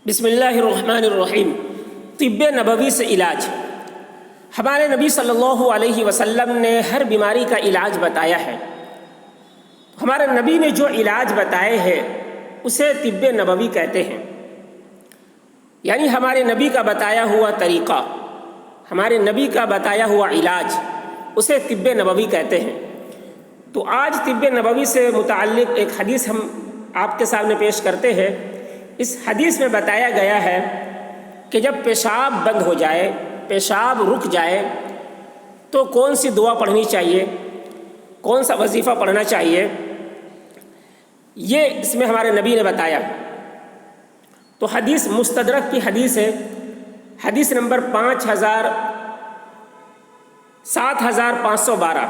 بسم اللہ الرحمن الرحیم۔ طب نبوی سے علاج۔ ہمارے نبی صلی اللہ علیہ وسلم نے ہر بیماری کا علاج بتایا ہے۔ ہمارے نبی نے جو علاج بتائے ہیں اسے طب نبوی کہتے ہیں، یعنی ہمارے نبی کا بتایا ہوا طریقہ، ہمارے نبی کا بتایا ہوا علاج، اسے طب نبوی کہتے ہیں۔ تو آج طب نبوی سے متعلق ایک حدیث ہم آپ کے سامنے پیش کرتے ہیں۔ اس حدیث میں بتایا گیا ہے کہ جب پیشاب بند ہو جائے، پیشاب رک جائے، تو کون سی دعا پڑھنی چاہیے، کون سا وظیفہ پڑھنا چاہیے، یہ اس میں ہمارے نبی نے بتایا۔ تو حدیث مستدرک کی حدیث ہے، حدیث نمبر 7512،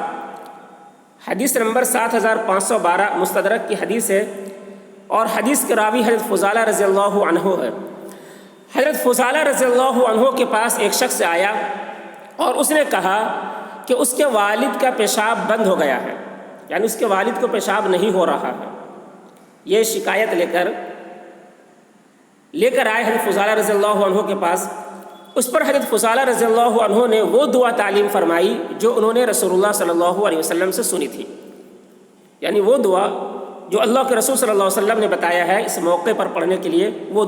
حدیث نمبر 7512 مستدرک کی حدیث ہے، اور حدیث کے راوی حضرت فضالہ رضی اللہ عنہ ہے۔ حضرت فضالہ رضی اللہ عنہ کے پاس ایک شخص آیا اور اس نے کہا کہ اس کے والد کا پیشاب بند ہو گیا ہے، یعنی اس کے والد کو پیشاب نہیں ہو رہا ہے۔ یہ شکایت لے کر آئے حضرت فضالہ رضی اللہ عنہ کے پاس۔ اس پر حضرت فضالہ رضی اللہ عنہ نے وہ دعا تعلیم فرمائی جو انہوں نے رسول اللہ صلی اللہ علیہ وسلم سے سنی تھی، یعنی وہ دعا جو اللہ کے رسول صلی اللہ علیہ وسلم نے بتایا ہے اس موقع پر پڑھنے کے لیے۔ وہ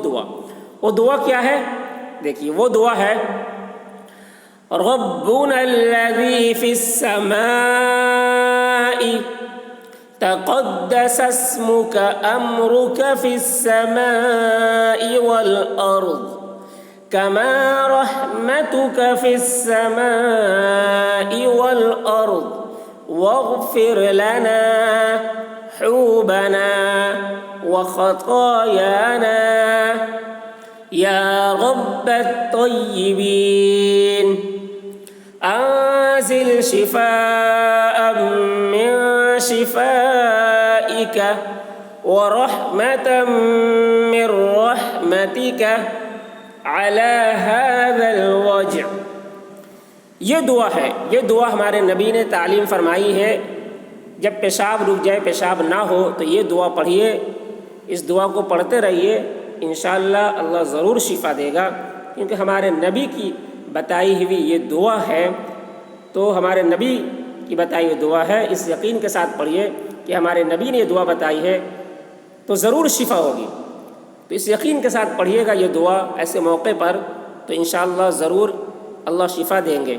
دعا کیا ہے؟ دیکھیے، وہ دعا ہے ربنا الذی فی السماء تقدس اسمک امرک فی السماء والارض کما رحمتک فی السماء والارض واغفر لنا حوبنا وخطايانا يا رب الطيبين أنزل شفاء من شفائك ورحمة من رحمتك على هذا الوجع۔ یہ دعا ہے، یہ دعا ہمارے نبی نے تعلیم فرمائی ہے۔ جب پیشاب رک جائے، پیشاب نہ ہو، تو یہ دعا پڑھیے، اس دعا کو پڑھتے رہیے، انشاءاللہ اللہ ضرور شفا دے گا، کیونکہ ہمارے نبی کی بتائی ہوئی یہ دعا ہے۔ تو ہمارے نبی کی بتائی ہوئی دعا ہے، اس یقین کے ساتھ پڑھیے کہ ہمارے نبی نے یہ دعا بتائی ہے تو ضرور شفا ہوگی۔ تو اس یقین کے ساتھ پڑھیے گا یہ دعا ایسے موقع پر، تو انشاءاللہ ضرور اللہ شفا دیں گے۔